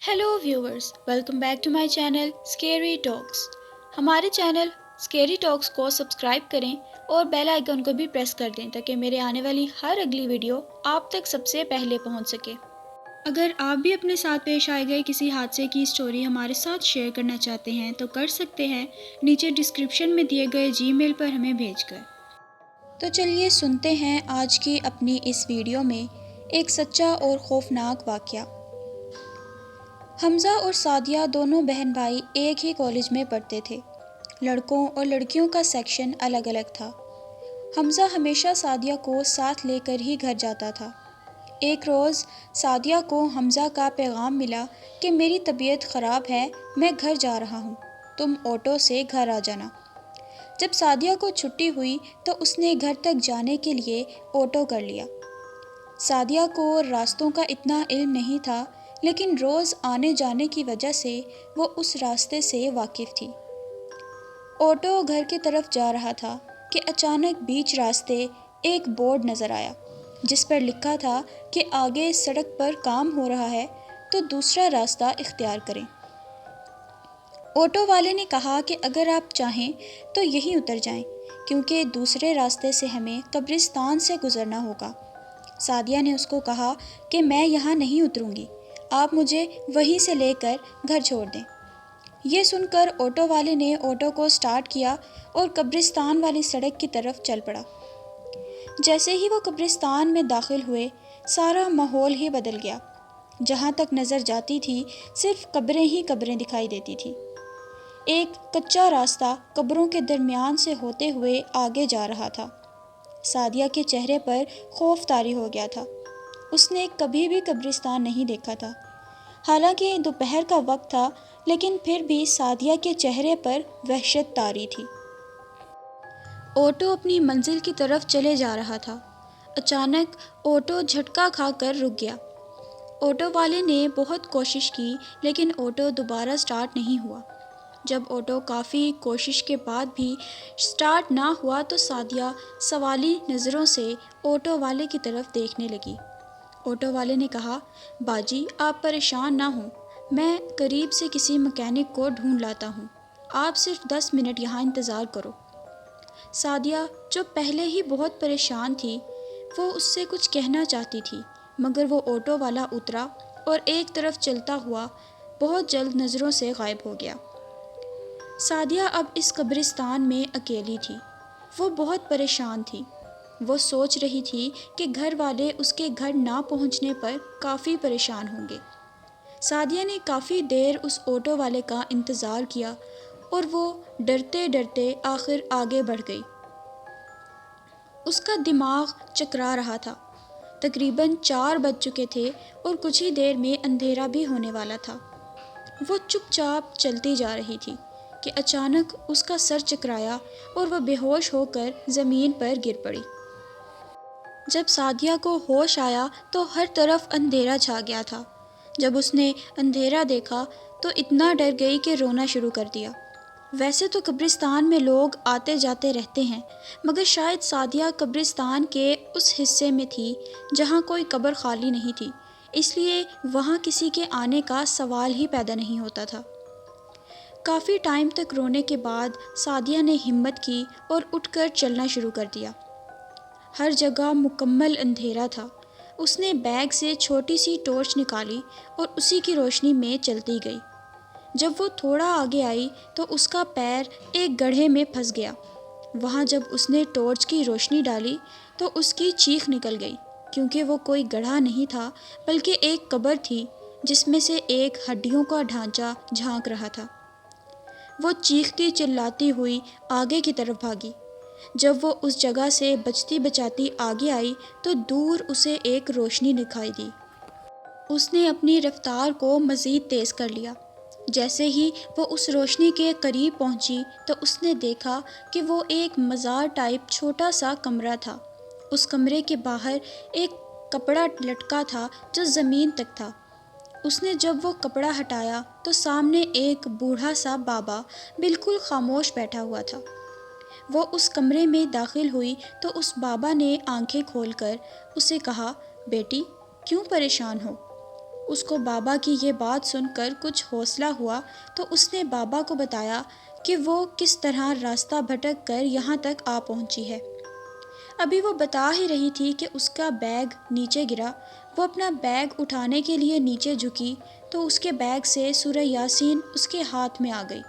Hello viewers, welcome back to my channel scary talks. हमारे channel scary talks को subscribe करें और bell icon को भी प्रेस कर दें ताकि मेरे आने वाली हर अगली वीडियो आप तक सबसे पहले पहुंच सके। अगर आप भी अपने साथ पेश आए गए किसी हादसे की स्टोरी हमारे साथ शेयर करना चाहते हैं तो कर सकते हैं नीचे डिस्क्रिप्शन में दिए गए जीमेल पर हमें भेजकर। तो चलिए सुनते हैं आज की अपनी इस वीडियो में एक सच्चा और खौफनाक वाक़या। हमज़ा और सादिया दोनों बहन भाई एक ही कॉलेज में पढ़ते थे। लड़कों और लड़कियों का सेक्शन अलग अलग था। हमज़ा हमेशा सादिया को साथ लेकर ही घर जाता था। एक रोज़ सादिया को हमज़ा का पैगाम मिला कि मेरी तबीयत ख़राब है, मैं घर जा रहा हूँ, तुम ऑटो से घर आ जाना। जब सादिया को छुट्टी हुई तो उसने घर तक जाने के लिए ऑटो कर लिया। सादिया को रास्तों का इतना इल्म नहीं था, लेकिन रोज़ आने जाने की वजह से वो उस रास्ते से वाकिफ़ थी। ऑटो घर की तरफ जा रहा था कि अचानक बीच रास्ते एक बोर्ड नज़र आया जिस पर लिखा था कि आगे सड़क पर काम हो रहा है तो दूसरा रास्ता इख्तियार करें। ऑटो वाले ने कहा कि अगर आप चाहें तो यहीं उतर जाएं, क्योंकि दूसरे रास्ते से हमें कब्रिस्तान से गुज़रना होगा। सादिया ने उसको कहा कि मैं यहाँ नहीं उतरूँगी, आप मुझे वहीं से लेकर घर छोड़ दें। ये सुनकर ऑटो वाले ने ऑटो को स्टार्ट किया और कब्रिस्तान वाली सड़क की तरफ चल पड़ा। जैसे ही वो कब्रिस्तान में दाखिल हुए, सारा माहौल ही बदल गया। जहाँ तक नज़र जाती थी सिर्फ कब्रें ही कब्रें दिखाई देती थी। एक कच्चा रास्ता कब्रों के दरमियान से होते हुए आगे जा रहा था। सादिया के चेहरे पर खौफ तारी हो गया था। उसने कभी भी कब्रिस्तान नहीं देखा था। हालांकि दोपहर का वक्त था, लेकिन फिर भी सादिया के चेहरे पर वहशत तारी थी। ऑटो अपनी मंजिल की तरफ चले जा रहा था। अचानक ऑटो झटका खाकर रुक गया। ऑटो वाले ने बहुत कोशिश की, लेकिन ऑटो दोबारा स्टार्ट नहीं हुआ। जब ऑटो काफ़ी कोशिश के बाद भी स्टार्ट ना हुआ तो सादिया सवाली नज़रों से ऑटो वाले की तरफ देखने लगी। ऑटो वाले ने कहा, बाजी आप परेशान ना हो, मैं करीब से किसी मैकेनिक को ढूंढ लाता हूँ, आप सिर्फ 10 मिनट यहाँ इंतज़ार करो। सादिया जो पहले ही बहुत परेशान थी, वो उससे कुछ कहना चाहती थी, मगर वो ऑटो वाला उतरा और एक तरफ चलता हुआ बहुत जल्द नज़रों से गायब हो गया। सादिया अब इस कब्रिस्तान में अकेली थी। वो बहुत परेशान थी। वो सोच रही थी कि घर वाले उसके घर ना पहुंचने पर काफ़ी परेशान होंगे। सादिया ने काफ़ी देर उस ऑटो वाले का इंतज़ार किया और वो डरते डरते आखिर आगे बढ़ गई। उसका दिमाग चकरा रहा था। तकरीबन 4 बज चुके थे और कुछ ही देर में अंधेरा भी होने वाला था। वो चुपचाप चलती जा रही थी कि अचानक उसका सर चकराया और वह बेहोश होकर ज़मीन पर गिर पड़ी। जब सादिया को होश आया तो हर तरफ अंधेरा छा गया था। जब उसने अंधेरा देखा तो इतना डर गई कि रोना शुरू कर दिया। वैसे तो कब्रिस्तान में लोग आते जाते रहते हैं, मगर शायद सादिया कब्रिस्तान के उस हिस्से में थी जहाँ कोई कब्र खाली नहीं थी, इसलिए वहाँ किसी के आने का सवाल ही पैदा नहीं होता था। काफ़ी टाइम तक रोने के बाद सादिया ने हिम्मत की और उठकर चलना शुरू कर दिया। हर जगह मुकम्मल अंधेरा था। उसने बैग से छोटी सी टॉर्च निकाली और उसी की रोशनी में चलती गई। जब वो थोड़ा आगे आई तो उसका पैर एक गड्ढे में फंस गया। वहाँ जब उसने टॉर्च की रोशनी डाली तो उसकी चीख निकल गई, क्योंकि वो कोई गड्ढा नहीं था बल्कि एक कब्र थी जिसमें से एक हड्डियों का ढांचा झांक रहा था। वो चीखती चिल्लाती हुई आगे की तरफ भागी। जब वो उस जगह से बचती बचाती आगे आई तो दूर उसे एक रोशनी दिखाई दी। उसने अपनी रफ्तार को मज़ीद तेज़ कर लिया। जैसे ही वो उस रोशनी के करीब पहुंची तो उसने देखा कि वो एक मज़ार टाइप छोटा सा कमरा था। उस कमरे के बाहर एक कपड़ा लटका था जो ज़मीन तक था। उसने जब वो कपड़ा हटाया तो सामने एक बूढ़ा सा बाबा बिल्कुल खामोश बैठा हुआ था। वो उस कमरे में दाखिल हुई तो उस बाबा ने आंखें खोलकर उसे कहा, बेटी क्यों परेशान हो? اس کو بابا کی یہ بات سن کر کچھ حوصلہ ہوا تو اس نے بابا کو بتایا کہ وہ کس طرح راستہ بھٹک کر یہاں تک آ پہنچی ہے۔ ابھی وہ بتا ہی رہی تھی کہ اس کا بیگ نیچے گرا۔ وہ اپنا بیگ اٹھانے کے لیے نیچے جھکی تو اس کے بیگ سے سورہ یاسین اس کے ہاتھ میں آ گئی۔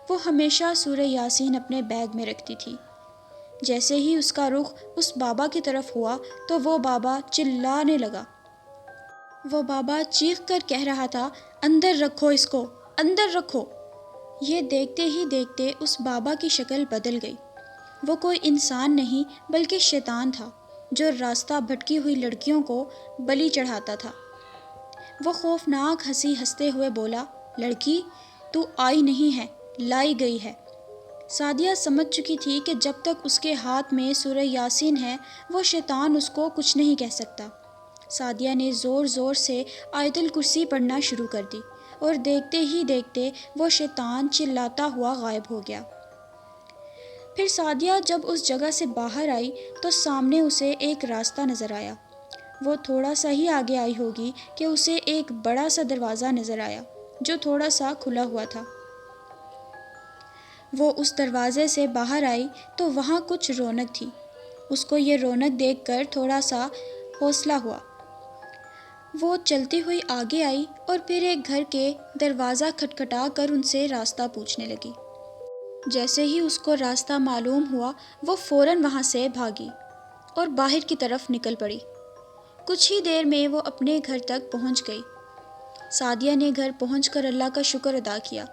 وہ ہمیشہ سورہ یاسین اپنے بیگ میں رکھتی تھی۔ جیسے ہی اس کا رخ اس بابا کی طرف ہوا تو وہ بابا چلانے لگا۔ وہ بابا چیخ کر کہہ رہا تھا، اندر رکھو اس کو، اندر رکھو۔ یہ دیکھتے ہی دیکھتے اس بابا کی شکل بدل گئی۔ وہ کوئی انسان نہیں بلکہ شیطان تھا جو راستہ بھٹکی ہوئی لڑکیوں کو بلی چڑھاتا تھا۔ وہ خوفناک ہنسی ہنستے ہوئے بولا، لڑکی تو آئی نہیں ہے، لائی گئی ہے۔ سعدیہ سمجھ چکی تھی کہ جب تک اس کے ہاتھ میں سورہ یاسین ہے وہ شیطان اس کو کچھ نہیں کہہ سکتا۔ سعدیہ نے زور زور سے آیت الکرسی پڑھنا شروع کر دی اور دیکھتے ہی دیکھتے وہ شیطان چلاتا ہوا غائب ہو گیا۔ پھر سعدیہ جب اس جگہ سے باہر آئی تو سامنے اسے ایک راستہ نظر آیا۔ وہ تھوڑا سا ہی آگے آئی ہوگی کہ اسے ایک بڑا سا دروازہ نظر آیا جو تھوڑا سا کھلا ہوا تھا۔ وہ اس دروازے سے باہر آئی تو وہاں کچھ رونق تھی۔ اس کو یہ رونق دیکھ کر تھوڑا سا حوصلہ ہوا۔ وہ چلتی ہوئی آگے آئی اور پھر ایک گھر کے دروازہ کھٹکھٹا کر ان سے راستہ پوچھنے لگی۔ جیسے ہی اس کو راستہ معلوم ہوا وہ فوراً وہاں سے بھاگی اور باہر کی طرف نکل پڑی۔ کچھ ہی دیر میں وہ اپنے گھر تک پہنچ گئی۔ سعدیہ نے گھر پہنچ کر اللہ کا شکر ادا کیا۔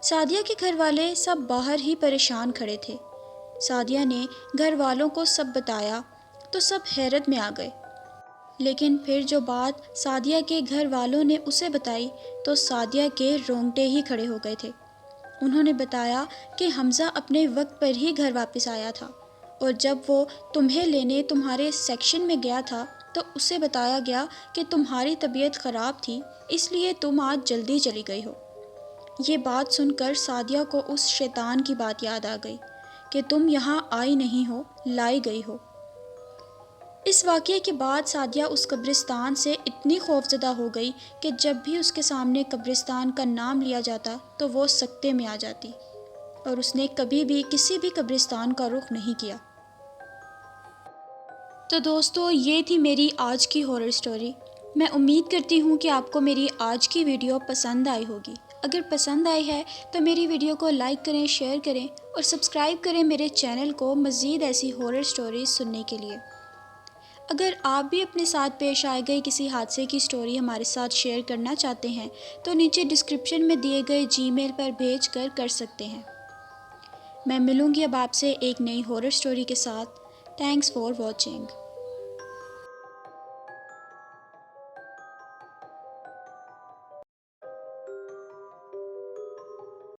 سعدیہ کے گھر والے سب باہر ہی پریشان کھڑے تھے۔ سعدیہ نے گھر والوں کو سب بتایا تو سب حیرت میں آ گئے۔ لیکن پھر جو بات سعدیہ کے گھر والوں نے اسے بتائی تو سعدیہ کے رونگٹے ہی کھڑے ہو گئے تھے۔ انہوں نے بتایا کہ حمزہ اپنے وقت پر ہی گھر واپس آیا تھا اور جب وہ تمہیں لینے تمہارے سیکشن میں گیا تھا تو اسے بتایا گیا کہ تمہاری طبیعت خراب تھی اس لیے تم آج جلدی چلی گئی ہو۔ یہ بات سن کر سعدیہ کو اس شیطان کی بات یاد آ گئی کہ تم یہاں آئی نہیں ہو، لائی گئی ہو۔ اس واقعے کے بعد سعدیہ اس قبرستان سے اتنی خوفزدہ ہو گئی کہ جب بھی اس کے سامنے قبرستان کا نام لیا جاتا تو وہ سکتے میں آ جاتی اور اس نے کبھی بھی کسی بھی قبرستان کا رخ نہیں کیا۔ تو دوستو یہ تھی میری آج کی ہارر سٹوری۔ میں امید کرتی ہوں کہ آپ کو میری آج کی ویڈیو پسند آئی ہوگی۔ اگر پسند آئی ہے تو میری ویڈیو کو لائک کریں، شیئر کریں اور سبسکرائب کریں میرے چینل کو مزید ایسی ہارر سٹوریز سننے کے لیے۔ اگر آپ بھی اپنے ساتھ پیش آئے گئے کسی حادثے کی سٹوری ہمارے ساتھ شیئر کرنا چاہتے ہیں تو نیچے ڈسکرپشن میں دیے گئے جی میل پر بھیج کر سکتے ہیں۔ میں ملوں گی اب آپ سے ایک نئی ہارر سٹوری کے ساتھ۔ Thanks for watching.